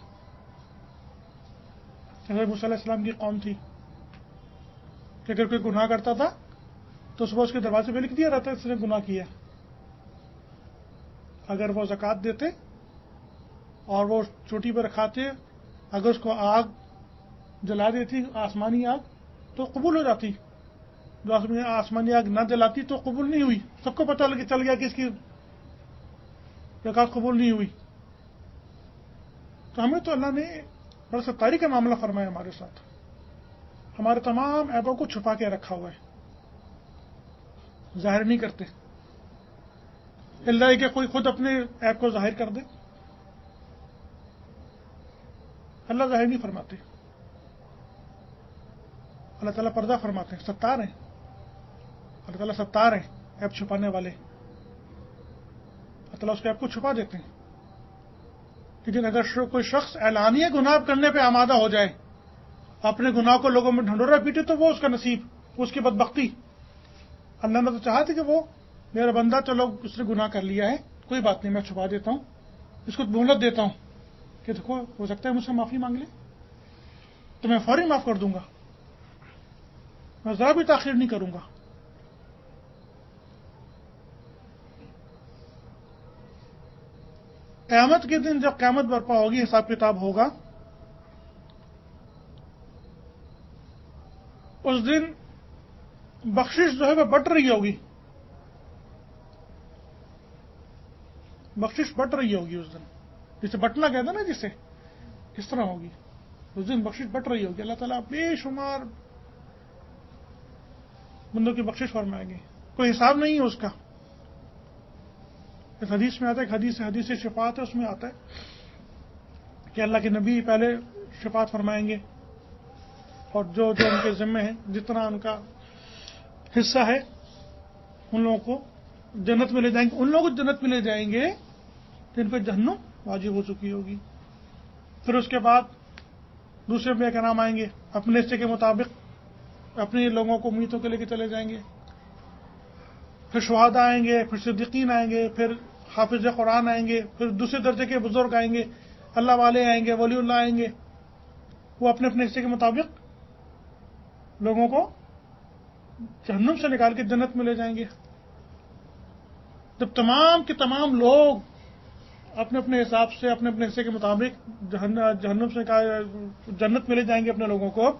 [SPEAKER 1] حضرت موسیٰ علیہ السلام کی قوم تھی کہ اگر کوئی گناہ کرتا تھا تو صبح اس کے دروازے پہ لکھ دیا رہتا ہے اس نے گناہ کیا. اگر وہ زکوٰۃ دیتے اور وہ چوٹی پر کھاتے، اگر اس کو آگ جلا دیتی، آسمانی آگ، تو قبول ہو جاتی. جو آسمانی آگ نہ جلاتی تو قبول نہیں ہوئی. سب کو پتہ چل گیا کہ اس کی زکوٰۃ قبول نہیں ہوئی. تو ہمیں تو اللہ نے بڑا ستاری کا معاملہ فرمایا ہمارے ساتھ. ہمارے تمام عیبوں کو چھپا کے رکھا ہوا ہے، ظاہر نہیں کرتے. اللہ کہ کوئی خود اپنے عیب کو ظاہر کر دے. اللہ ظاہر نہیں فرماتے. اللہ تعالیٰ پردہ فرماتے ہیں، ستار ہیں. اللہ تعالیٰ ستار ہیں، عیب چھپانے والے. اللہ تعالیٰ اس کے عیب کو چھپا دیتے ہیں. لیکن اگر کوئی شخص اعلانیہ گناہ کرنے پہ آمادہ ہو جائے، اپنے گناہ کو لوگوں میں ڈھنڈورا پیٹے، تو وہ اس کا نصیب، اس کی بدبختی. اللہ نے تو چاہا تھا کہ وہ میرا بندہ، چلو اس نے گناہ کر لیا ہے، کوئی بات نہیں، میں چھپا دیتا ہوں، اس کو مہلت دیتا ہوں کہ دیکھو ہو سکتا ہے مجھ سے معافی مانگ لے تو میں فوری معاف کر دوں گا، میں ذرا بھی تاخیر نہیں کروں گا. قیامت کے دن جب قیامت برپا ہوگی، حساب کتاب ہوگا، اس دن بخشش جو ہے وہ بٹ رہی ہوگی. بخشش بٹ رہی ہوگی اس دن، جسے بٹنا کہتے ہیں نا، جسے کس طرح ہوگی اس دن بخشش بٹ رہی ہوگی. اللہ تعالیٰ بے شمار بندوں کی بخشش فرمائیں گے، کوئی حساب نہیں ہے اس کا. اس حدیث میں آتا ہے، حدیث شفاعت ہے، اس میں آتا ہے کہ اللہ کے نبی پہلے شفاعت فرمائیں گے، اور جو ان کے ذمے ہیں، جتنا ان کا حصہ ہے، ان لوگوں کو جنت میں لے جائیں گے. ان لوگوں کو جنت میں لے جائیں گے جن پہ جہنم واجب ہو چکی ہوگی. پھر اس کے بعد دوسرے انبیاء کے نام آئیں گے، اپنے حصے کے مطابق اپنے لوگوں کو امیتوں کے لے کے چلے جائیں گے. پھر شہداء آئیں گے، پھر صدیقین آئیں گے، پھر حافظ قرآن آئیں گے، پھر دوسرے درجے کے بزرگ آئیں گے، اللہ والے آئیں گے، ولی اللہ آئیں گے. وہ اپنے اپنے حصے کے مطابق لوگوں کو جہنم سے نکال کے جنت میں لے جائیں گے. جب تمام کے تمام لوگ اپنے اپنے حساب سے، اپنے اپنے حصے کے مطابق جہنم سے جنت میں لے جائیں گے اپنے لوگوں کو،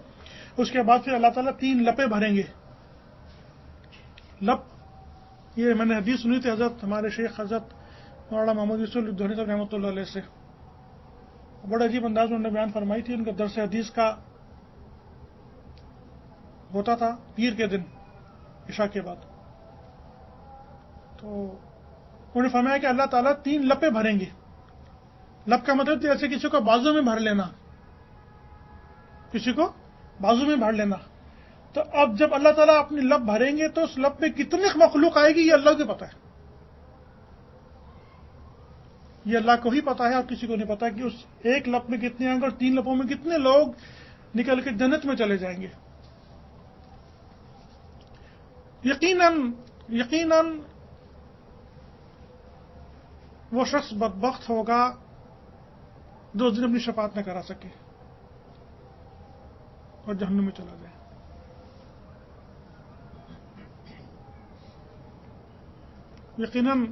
[SPEAKER 1] اس کے بعد پھر اللہ تعالیٰ 3 لپیں بھریں گے. لپ، یہ میں نے حدیث سنی تھی حضرت ہمارے شیخ حضرت مولانا محمد یوسف الدہنی صاحب رحمۃ اللہ علیہ سے. بڑے عجیب انداز میں انہوں نے بیان فرمائی تھی. ان کا درس حدیث کا ہوتا تھا پیر کے دن عشاء کے بعد. تو انہوں نے فرمایا کہ اللہ تعالیٰ 3 لپیں بھریں گے. لپ کا مطلب جیسے کسی کو بازو میں بھر لینا، کسی کو بازو میں بھر لینا. تو اب جب اللہ تعالیٰ اپنی لپ بھریں گے تو اس لپ میں کتنی مخلوق آئے گی، یہ اللہ کو پتہ ہے. یہ اللہ کو ہی پتہ ہے، اور کسی کو نہیں پتا کہ اس ایک لپ میں کتنے آئیں گے، اور 3 لپوں میں کتنے لوگ نکل کے جنت میں چلے جائیں گے. یقیناً وہ شخص بدبخت ہوگا جو اس دن اپنی شفاعت نہ کرا سکے. اور جہنم میں چلا جائے. یقیناً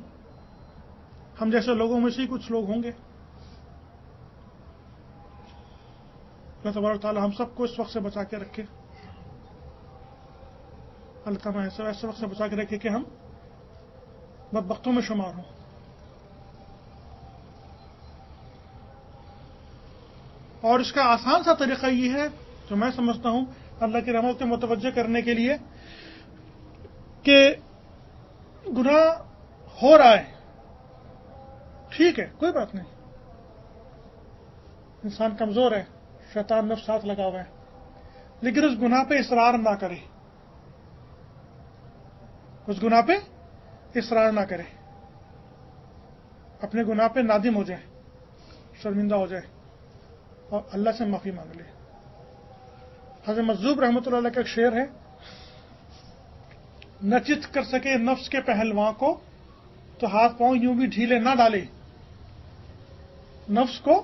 [SPEAKER 1] ہم جیسے لوگوں میں سے ہی کچھ لوگ ہوں گے. اللہ تبارک تعالیٰ ہم سب کو اس وقت سے بچا کے رکھے. اللہ تعالیٰ ایسے وقت سے بچا کے رکھے کہ ہم بدبختوں میں شمار ہوں. اور اس کا آسان سا طریقہ یہ ہے جو میں سمجھتا ہوں اللہ کی رحمت کو متوجہ کرنے کے لیے کہ گناہ ہو رہا ہے، ٹھیک ہے، کوئی بات نہیں، انسان کمزور ہے، شیطان نفس ساتھ لگا ہوا ہے، لیکن اس گناہ پہ اصرار نہ کرے، اس گناہ پہ اصرار نہ کرے، اپنے گناہ پہ نادم ہو جائے، شرمندہ ہو جائے اور اللہ سے معافی مانگ لے. حضرت مجذوب رحمۃ اللہ علیہ کا ایک شعر ہے، نہ چت کر سکے نفس کے پہلواں کو تو ہاتھ پاؤں یوں بھی ڈھیلے نہ ڈالے. نفس کو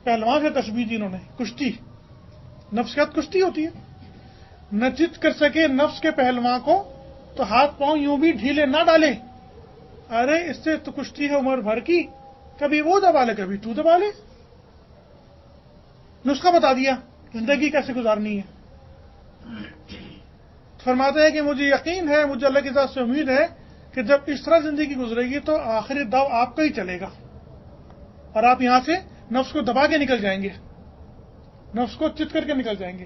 [SPEAKER 1] پہلوان سے تشبیہ دی انہوں نے، کشتی، نفس کے ہاتھ کشتی ہوتی ہے. نہ چت کر سکے نفس کے پہلواں کو تو ہاتھ پاؤں یوں بھی ڈھیلے نہ ڈالے. ارے اس سے تو کشتی ہے عمر بھر کی، کبھی وہ دبا لے کبھی تو دبا لے. نسخہ بتا دیا زندگی کیسے گزارنی ہے. فرماتے ہیں کہ مجھے یقین ہے، مجھے اللہ کی ذات سے امید ہے کہ جب اس طرح زندگی گزرے گی تو آخری دو آپ کا ہی چلے گا اور آپ یہاں سے نفس کو دبا کے نکل جائیں گے، نفس کو چت کر کے نکل جائیں گے.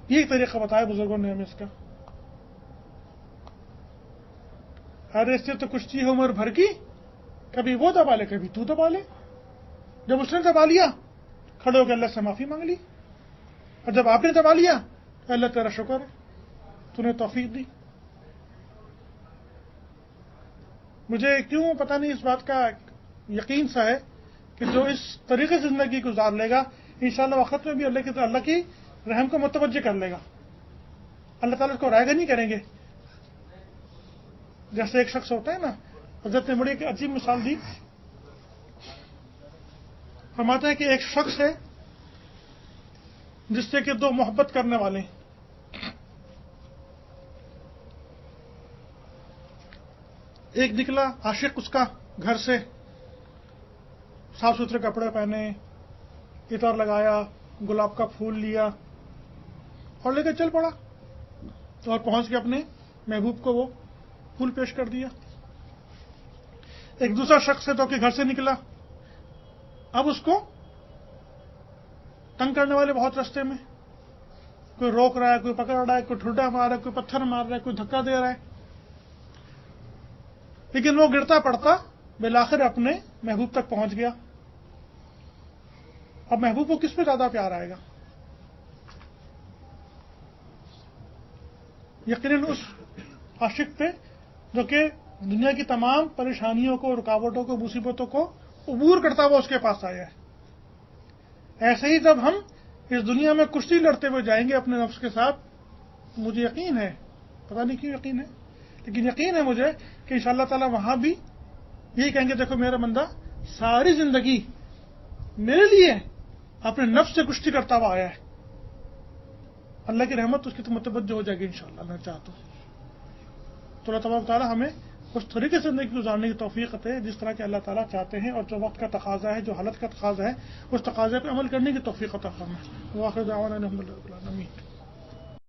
[SPEAKER 1] یہ طریقہ بتایا بزرگوں نے ہمیں اس کا. ارے اس سے تو کشتی ہے عمر بھر کی، کبھی وہ دبا لے کبھی تو دبا لے. جب اس نے دبا لیا کھڑے ہو کے اللہ سے معافی مانگ لی، اور جب آپ نے دبا لیا تو اللہ تیرا شکر ہے، تو نے توفیق دی. مجھے کیوں پتہ نہیں اس بات کا یقین سا ہے کہ جو اس طریقے سے زندگی گزار لے گا انشاءاللہ وقت میں بھی اللہ کی رحم کو متوجہ کر لے گا. اللہ تعالیٰ اس کو رائے گا نہیں کریں گے. جیسے ایک شخص ہوتا ہے نا، حضرت نے بڑی ایک عجیب مثال دی. فرماتے ہیں کہ ایک شخص ہے جس سے کہ دو محبت کرنے والے ہیں. ایک نکلا عاشق اس کا گھر سے، صاف ستھرے کپڑے پہنے، عطر لگایا، گلاب کا پھول لیا اور لے کے چل پڑا اور پہنچ کے اپنے محبوب کو وہ پھول پیش کر دیا. ایک دوسرا شخص ہے تو کہ گھر سے نکلا، اب اس کو تنگ کرنے والے بہت رستے میں، کوئی روک رہا ہے، کوئی پکڑ رہا ہے، کوئی ٹھڈا مار رہا ہے، کوئی پتھر مار رہا ہے، کوئی دھکا دے رہا ہے، لیکن وہ گرتا پڑتا بالآخر اپنے محبوب تک پہنچ گیا. اب محبوب کو کس پہ زیادہ پیار آئے گا؟ یقیناً اس عاشق پہ جو کہ دنیا کی تمام پریشانیوں کو، رکاوٹوں کو، مصیبتوں کو عبور کرتا ہوا اس کے پاس آیا ہے. ایسے ہی جب ہم اس دنیا میں کشتی لڑتے ہوئے جائیں گے اپنے نفس کے ساتھ، مجھے یقین ہے، پتہ نہیں کیوں یقین ہے، لیکن یقین ہے مجھے کہ انشاءاللہ تعالی وہاں بھی یہی کہیں گے، دیکھو میرا بندہ ساری زندگی میرے لیے اپنے نفس سے کشتی کرتا ہوا آیا ہے. اللہ کی رحمت اس کی تو متوجہ ہو جائے گی انشاءاللہ، اللہ چاہتا ہوں. تو اللہ تبارک تعالیٰ ہمیں اس طریقے سے زندگی گزارنے کی توفیق ہے جس طرح کہ اللہ تعالیٰ چاہتے ہیں، اور جو وقت کا تقاضا ہے، جو حالت کا تقاضا ہے، اس تقاضے پہ عمل کرنے کی توفیق عطا فرمائے. وآخر دعوانا الحمدللہ رب العالمین.